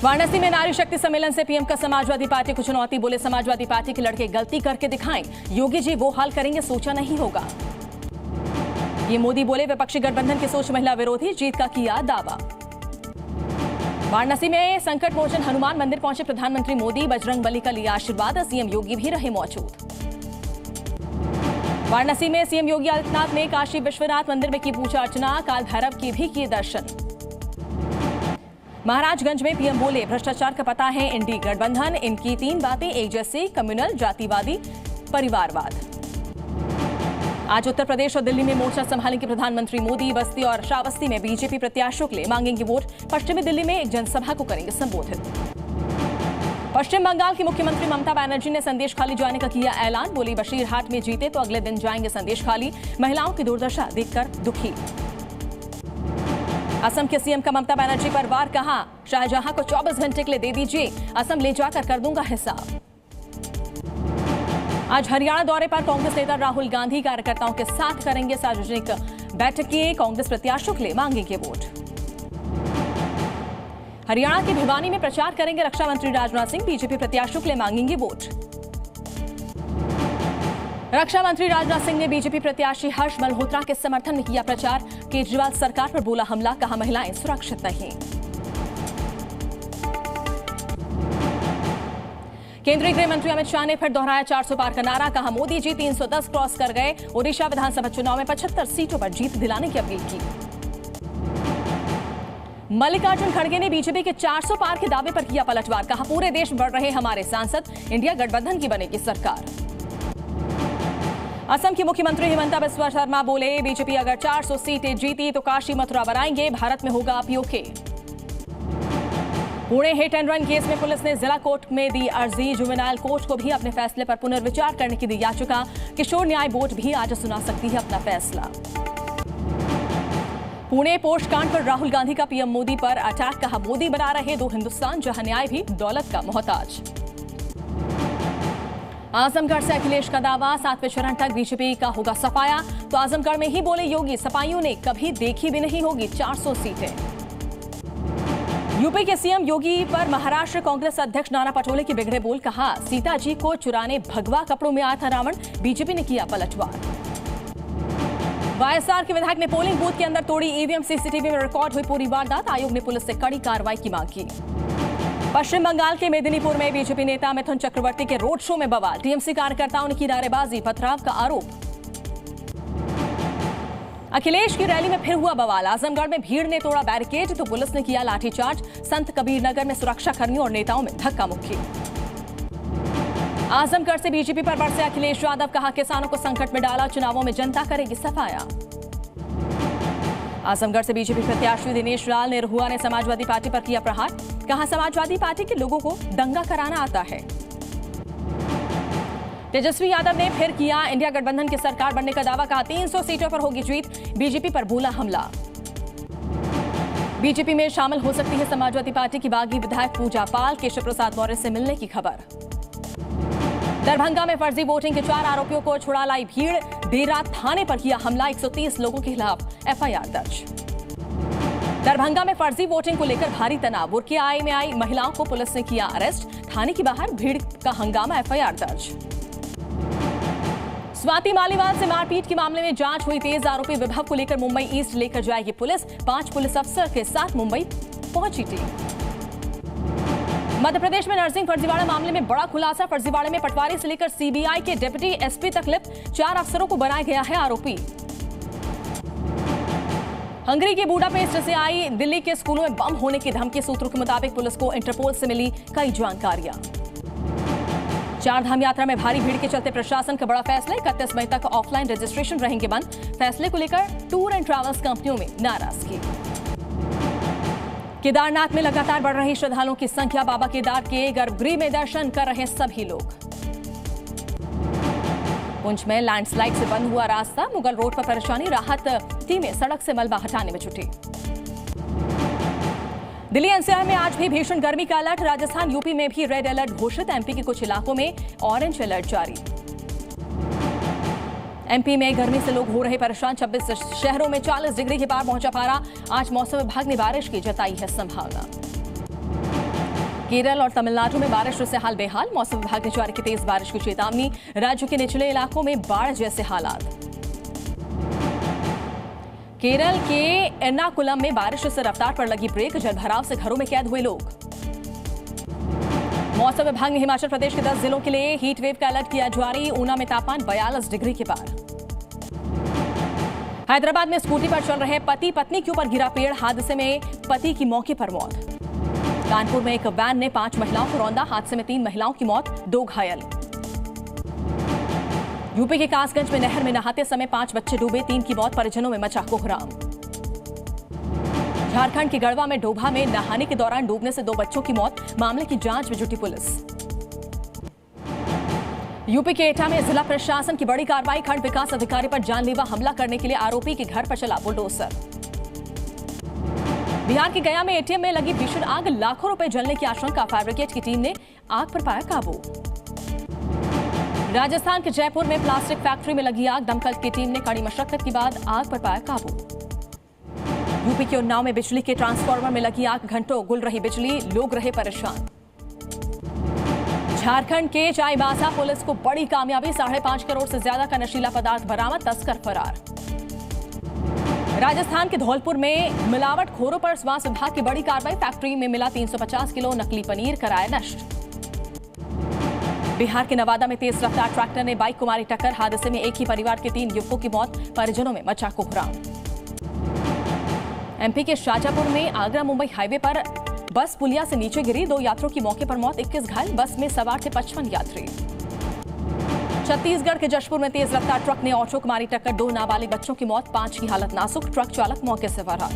वाराणसी में नारी शक्ति सम्मेलन से पीएम का समाजवादी पार्टी को चुनौती। बोले समाजवादी पार्टी के लड़के गलती करके दिखाएं, योगी जी वो हाल करेंगे सोचा नहीं होगा। ये मोदी बोले विपक्षी गठबंधन की सोच महिला विरोधी, जीत का किया दावा। वाराणसी में संकट मोचन हनुमान मंदिर पहुंचे प्रधानमंत्री मोदी, बजरंगबली का लिया आशीर्वाद, सीएम योगी भी रहे मौजूद। वाराणसी में सीएम योगी आदित्यनाथ ने काशी विश्वनाथ मंदिर में की पूजा अर्चना, काल भैरव की भी किए दर्शन। महाराजगंज में पीएम बोले भ्रष्टाचार का पता है इंडी गठबंधन, इनकी 3 बातें एक जैसी, कम्युनल, जातिवादी, परिवारवाद। आज उत्तर प्रदेश और दिल्ली में मोर्चा संभालेंगे प्रधानमंत्री मोदी। बस्ती और श्रावस्ती में बीजेपी प्रत्याशियों के लिए मांगेंगे वोट। पश्चिमी दिल्ली में एक जनसभा को करेंगे संबोधित। पश्चिम बंगाल की मुख्यमंत्री ममता बनर्जी ने संदेश खाली जाने का किया ऐलान। बोली बशीरहाट में जीते तो अगले दिन जाएंगे संदेश खाली, महिलाओं की दुर्दशा देखकर दुखी। असम के सीएम का ममता बनर्जी पर वार, कहा शाहजहां को 24 घंटे के लिए दे दीजिए, असम ले जाकर कर दूंगा हिसाब। आज हरियाणा दौरे पर कांग्रेस नेता राहुल गांधी कार्यकर्ताओं के साथ करेंगे सार्वजनिक बैठकें, कांग्रेस प्रत्याशियों के लिए मांगेंगे वोट। हरियाणा के भिवानी में प्रचार करेंगे रक्षा मंत्री राजनाथ सिंह, बीजेपी प्रत्याशियों के लिए मांगेंगे वोट। रक्षा मंत्री राजनाथ सिंह ने बीजेपी प्रत्याशी हर्ष मल्होत्रा के समर्थन में किया प्रचार। केजरीवाल सरकार पर बोला हमला, कहा महिलाएं सुरक्षित नहीं। केंद्रीय गृह मंत्री अमित शाह ने फिर दोहराया 400 पार का नारा, कहा मोदी जी 310 क्रॉस कर गए। ओडिशा विधानसभा चुनाव में 75 सीटों पर जीत दिलाने की अपील की। मल्लिकार्जुन खड़गे ने बीजेपी के 400 पार के दावे पर किया पलटवार, कहा पूरे देश बढ़ रहे हमारे सांसद, इंडिया गठबंधन की बनेगी सरकार। असम की मुख्यमंत्री हिमंता बिस्वा शर्मा बोले बीजेपी अगर 400 सीटें जीती तो काशी मथुरा बनाएंगे, भारत में होगा PoK. Pune hit and run case में पुलिस ने जिला कोर्ट में दी अर्जी, जुवेनाइल कोर्ट को भी अपने फैसले पर पुनर्विचार करने की दी याचिका। किशोर न्याय बोर्ड भी आज सुना सकती है अपना फैसला। पुणे पोस्ट कांड पर राहुल गांधी का पीएम मोदी पर अटैक, कहा मोदी बना रहे दो हिंदुस्तान जहां न्याय भी दौलत का मोहताज। आजमगढ़ से अखिलेश का दावा, 7वें चरण तक बीजेपी का होगा सफाया। तो आजमगढ़ में ही बोले योगी सफाइयों ने कभी देखी भी नहीं होगी 400 सीटें। यूपी के सीएम योगी पर महाराष्ट्र कांग्रेस अध्यक्ष नाना पटोले के बिगड़े बोल, कहा सीता जी को चुराने भगवा कपड़ों में आया था रावण, बीजेपी ने किया पलटवार। वाईएसआर के विधायक ने पोलिंग बूथ के अंदर तोड़ी ईवीएम, सीसीटीवी में रिकॉर्ड हुई पूरी वारदात, आयोग ने पुलिस से कड़ी कार्रवाई की मांग की। पश्चिम बंगाल के मेदिनीपुर में बीजेपी नेता मिथुन चक्रवर्ती के रोड शो में बवाल, टीएमसी कार्यकर्ताओं ने की नारेबाजी, पथराव का आरोप। अखिलेश की रैली में फिर हुआ बवाल, आजमगढ़ में भीड़ ने तोड़ा बैरिकेड तो पुलिस ने किया लाठीचार्ज, संत कबीर नगर में सुरक्षा कर्मियों और नेताओं में धक्का मुक्की। आजमगढ़ से बीजेपी पर बरसे अखिलेश यादव, कहा किसानों को संकट में डाला, चुनावों में जनता करेगी सफाया। आजमगढ़ से बीजेपी प्रत्याशी दिनेश लाल निरहुआ ने समाजवादी पार्टी पर किया प्रहार, कहा समाजवादी पार्टी के लोगों को दंगा कराना आता है। तेजस्वी यादव ने फिर किया इंडिया गठबंधन की सरकार बनने का दावा, कहा 300 सीटों पर होगी जीत, बीजेपी पर बोला हमला। बीजेपी में शामिल हो सकती है समाजवादी पार्टी की बागी विधायक पूजा पाल, केशव प्रसाद मौर्य से मिलने की खबर। दरभंगा में फर्जी वोटिंग के 4 आरोपियों को छुड़ा लाई भीड़, देर रात थाने पर किया हमला, 130 लोगों के खिलाफ एफआईआर दर्ज। दरभंगा में फर्जी वोटिंग को लेकर भारी तनाव, बुर्के आए में आई महिलाओं को पुलिस ने किया अरेस्ट, थाने के बाहर भीड़ का हंगामा, एफआईआर दर्ज। स्वाति मालीवाल से मारपीट के मामले में जांच हुई तेज, आरोपी विभव को लेकर मुंबई ईस्ट लेकर जाएगी पुलिस, 5 पुलिस अफसर के साथ मुंबई पहुंची टीम। मध्य प्रदेश में नर्सिंग फर्जीवाड़ा मामले में बड़ा खुलासा, फर्जीवाड़े में पटवारी से लेकर सीबीआई के डिप्टी एसपी तक लिप्त, 4 अफसरों को बनाया गया है आरोपी। हंगरी के बुडापेस्ट से आई दिल्ली के स्कूलों में बम होने की धमकी, सूत्रों के मुताबिक पुलिस को इंटरपोल से मिली कई जानकारियां। 4 धाम यात्रा में भारी भीड़ के चलते प्रशासन का बड़ा फैसला, 31 मई तक ऑफलाइन रजिस्ट्रेशन रहेंगे बंद, फैसले को लेकर टूर एंड ट्रैवल्स कंपनियों में नाराजगी। केदारनाथ में लगातार बढ़ रही श्रद्धालुओं की संख्या, बाबा केदार के गर्भगृह में दर्शन कर रहे सभी लोग। पुंछ में लैंडस्लाइड से बंद हुआ रास्ता, मुगल रोड पर परेशानी, राहत टीमें सड़क से मलबा हटाने में जुटी। दिल्ली एनसीआर में आज भी भीषण गर्मी का अलर्ट, राजस्थान यूपी में भी रेड अलर्ट घोषित, एमपी के कुछ इलाकों में ऑरेंज अलर्ट जारी। एमपी में गर्मी से लोग हो रहे परेशान, 26 शहरों में 40 डिग्री के पार पहुंचा पारा, आज मौसम विभाग ने बारिश की जताई है संभावना। केरल और तमिलनाडु में बारिश से हाल बेहाल। मौसम विभाग ने जारी की तेज बारिश की चेतावनी। राज्य के निचले इलाकों में बाढ़ जैसे हालात। केरल के एर्नाकुलम में बारिश से रफ्तार पर लगी ब्रेक। जलभराव से घरों में कैद हुए लोग। मौसम विभाग ने हिमाचल प्रदेश के 10 जिलों के लिए हीट वेव का अलर्ट किया जारी। ऊना में तापमान 42 डिग्री के पार। हैदराबाद में स्कूटी पर चल रहे पति पत्नी के ऊपर गिरा पेड़। हादसे में पति की मौके पर मौत। कानपुर में एक वैन ने 5 महिलाओं को रौंदा। हादसे में 3 महिलाओं की मौत, 2 घायल। यूपी के कासगंज में नहर में नहाते समय 5 बच्चे डूबे, 3 की मौत, परिजनों में मचा कोहराम। झारखंड के गढ़वा में डोभा में नहाने के दौरान डूबने से 2 बच्चों की मौत। मामले की जांच में जुटी पुलिस। यूपी के एटा में जिला प्रशासन की बड़ी कार्रवाई। खंड विकास अधिकारी पर जानलेवा हमला करने के लिए आरोपी के घर पर चला बुलडोजर। बिहार के गया में एटीएम में लगी भीषण आग। लाखों रुपए जलने की आशंका। फायर ब्रिगेड की टीम ने आग पर पाया काबू। राजस्थान के जयपुर में प्लास्टिक फैक्ट्री में लगी आग। दमकल की टीम ने कड़ी मशक्कत के बाद आग पर पाया काबू। यूपी के उन्नाव में बिजली के ट्रांसफार्मर में लगी आग। घंटों गुल रही बिजली, लोग रहे परेशान। झारखंड के चाईबासा पुलिस को बड़ी कामयाबी। 5.5 करोड़ से ज्यादा का नशीला पदार्थ बरामद, तस्कर फरार। राजस्थान के धौलपुर में मिलावटखोरों पर स्वास्थ्य विभाग की बड़ी कार्रवाई। फैक्ट्री में मिला 350 किलो नकली पनीर, कराया नष्ट। बिहार के नवादा में तेज रफ्तार ट्रैक्टर ने बाइक को मारी टक्कर। हादसे में एक ही परिवार के 3 युवकों की मौत, परिजनों में मचा कोहराम। एमपी के शाजापुर में आगरा मुंबई हाईवे पर बस पुलिया से नीचे गिरी। 2 यात्रियों की मौके पर मौत, 21 घायल। बस में सवार थे 55 यात्री। छत्तीसगढ़ के जशपुर में तेज रफ्तार ट्रक ने ऑटो को मारी टक्कर। 2 नाबालिग बच्चों की मौत, 5 की हालत नाजुक। ट्रक चालक मौके से फरार।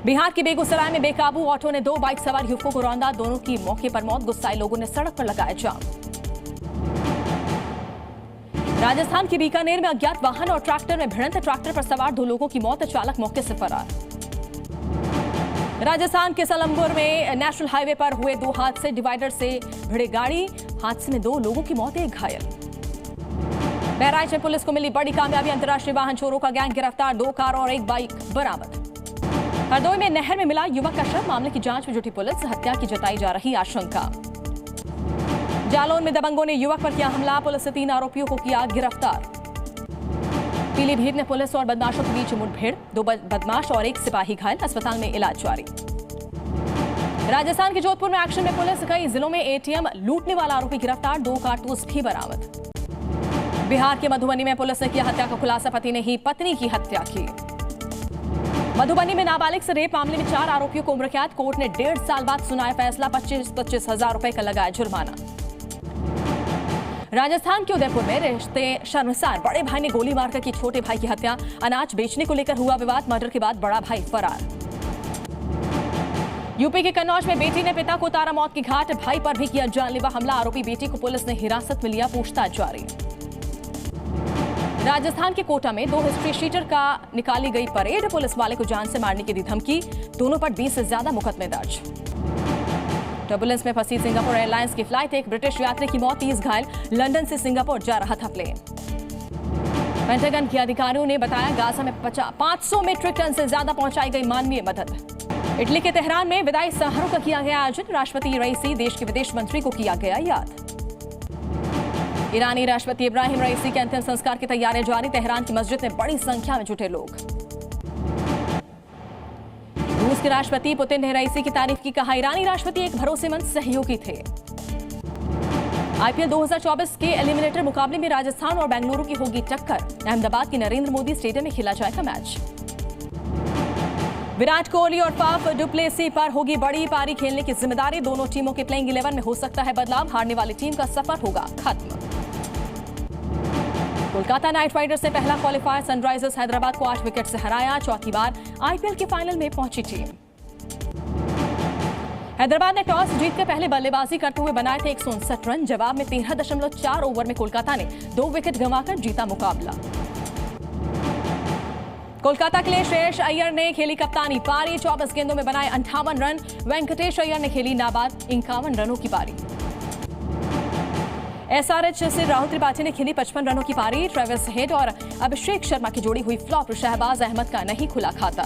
बिहार के बेगूसराय में बेकाबू ऑटो ने 2 बाइक सवार युवकों को रौंदा। दोनों की मौके पर मौत। गुस्साए लोगों ने सड़क पर लगाया जाम। राजस्थान के बीकानेर में अज्ञात वाहन और ट्रैक्टर में भिड़ंत। ट्रैक्टर पर सवार 2 लोगों की मौत, चालक मौके से फरार। राजस्थान के सलमपुर में नेशनल हाईवे पर हुए 2 हादसे। डिवाइडर से भिड़े गाड़ी। हादसे में 2 लोगों की मौत, 1 घायल। बहराइच में पुलिस को मिली बड़ी कामयाबी। अंतर्राष्ट्रीय वाहन चोरों का गैंग गिरफ्तार। 2 कार और 1 बाइक बरामद। हरदोई में नहर में मिला युवक का शव। मामले की जांच में जुटी पुलिस। हत्या की जताई जा रही आशंका। जालौन में दबंगों ने युवक पर किया हमला। पुलिस ने 3 आरोपियों को किया गिरफ्तार। पीलीभीत में पुलिस और बदमाशों के बीच मुठभेड़। 2 बदमाश और 1 सिपाही घायल। अस्पताल में इलाज जारी। राजस्थान के जोधपुर में एक्शन में पुलिस। कई जिलों में एटीएम लूटने वाला आरोपी गिरफ्तार। 2 कारतूस भी बरामद। बिहार के मधुबनी में पुलिस ने किया हत्या का खुलासा। पति ने ही पत्नी की हत्या की। मधुबनी में नाबालिग से रेप मामले में 4 आरोपियों को उम्र कैद। कोर्ट ने 1.5 साल बाद सुनाया फैसला। 25 हजार रुपए का लगाया जुर्माना। राजस्थान के उदयपुर में रिश्ते शर्मसार। बड़े भाई ने गोली मारकर की छोटे भाई की हत्या। अनाज बेचने को लेकर हुआ विवाद। मर्डर के बाद बड़ा भाई फरार। यूपी के कन्नौज में बेटी ने पिता को उतारा मौत की घाट। भाई पर भी किया जानलेवा हमला। आरोपी बेटी को पुलिस ने हिरासत में लिया। पूछताछ जारी। राजस्थान के कोटा में 2 हिस्ट्री शीटर का निकाली गई परेड। पुलिस वाले को जान से मारने की दी धमकी। दोनों पर 20 से ज्यादा मुकदमे दर्ज। टर्बुलेंस में फंसी सिंगापुर एयरलाइंस की फ्लाइट। एक ब्रिटिश यात्री की मौत, 30 घायल। लंदन से सिंगापुर जा रहा था प्लेन। पेंटागन के अधिकारियों ने बताया गाजा में 500 मीट्रिक टन से ज्यादा पहुंचाई गई मानवीय मदद। इटली के तेहरान में विदाई समारोह का किया गया आयोजन। राष्ट्रपति रईसी देश के विदेश मंत्री को किया गया याद। ईरानी राष्ट्रपति इब्राहिम रईसी के अंतिम संस्कार की तैयारियां जारी। तेहरान की मस्जिद में बड़ी संख्या में जुटे लोग। रूस के राष्ट्रपति पुतिन ने रईसी की तारीफ की। कहा ईरानी राष्ट्रपति एक भरोसेमंद सहयोगी थे। आईपीएल 2024 के एलिमिनेटर मुकाबले में राजस्थान और बेंगलुरु की होगी टक्कर। अहमदाबाद के नरेंद्र मोदी स्टेडियम में खेला जाएगा मैच। विराट कोहली और फाफ डुप्लेसी पर होगी बड़ी पारी खेलने की जिम्मेदारी। दोनों टीमों के प्लेइंग 11 में हो सकता है बदलाव। हारने वाली टीम का सफर होगा खत्म। कोलकाता नाइट राइडर्स ने पहला क्वालिफायर सनराइजर्स हैदराबाद को 8 विकेट से हराया। चौथी बार आईपीएल के फाइनल में पहुंची टीम। हैदराबाद ने टॉस जीतकर पहले बल्लेबाजी करते हुए बनाए थे 159 रन। जवाब में 13.4 ओवर में कोलकाता ने 2 विकेट गंवाकर जीता मुकाबला। कोलकाता के लिए श्रेयस अय्यर ने खेली कप्तानी पारी। 24 गेंदों में बनाए 58 रन। वेंकटेश अय्यर ने खेली नाबाद 51 रनों की पारी। एसआरएच से राहुल त्रिपाठी ने खेली 55 रनों की पारी। ट्रेविस हेड और अभिषेक शर्मा की जोड़ी हुई फ्लॉप। शहबाज अहमद का नहीं खुला खाता।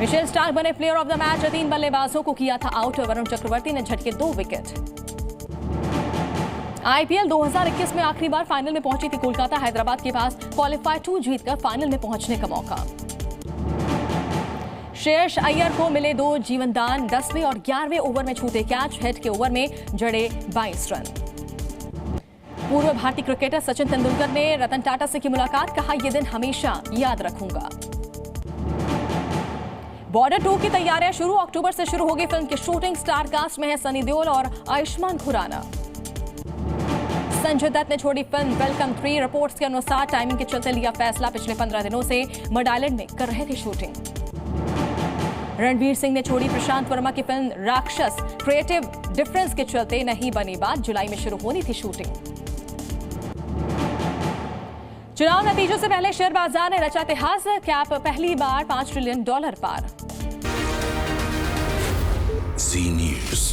मिशेल स्टार्क बने प्लेयर ऑफ द मैच। 3 बल्लेबाजों को किया था आउट। वरुण चक्रवर्ती ने झटके 2 विकेट। आईपीएल 2021 में आखिरी बार फाइनल में पहुंची थी कोलकाता। हैदराबाद के पास क्वालीफायर 2 जीतकर फाइनल में पहुंचने का मौका। श्रेयस अय्यर को मिले 2 जीवनदान। 10वें और 11वें ओवर में छूटे कैच। हेड के ओवर में जड़े 22 रन। पूर्व भारतीय क्रिकेटर सचिन तेंदुलकर ने रतन टाटा से की मुलाकात। कहा, यह दिन हमेशा याद रखूंगा। बॉर्डर 2 की तैयारियां शुरू। अक्टूबर से शुरू होगी फिल्म की शूटिंग। स्टार कास्ट में है सनी देओल और आयुष्मान खुराना। संजय दत्त ने छोड़ी फिल्म वेलकम 3। रिपोर्ट्स के अनुसार टाइमिंग के चलते लिया फैसला। पिछले 15 दिनों से मड आइलैंड में कर रहे थे शूटिंग। रणवीर सिंह ने छोड़ी प्रशांत वर्मा की फिल्म राक्षस। क्रिएटिव डिफरेंस के चलते नहीं बनी बात। जुलाई में शुरू होनी थी शूटिंग। चुनाव नतीजों से पहले शेयर बाजार ने रचा इतिहास। कैप पहली बार $5 ट्रिलियन पार। Zee News।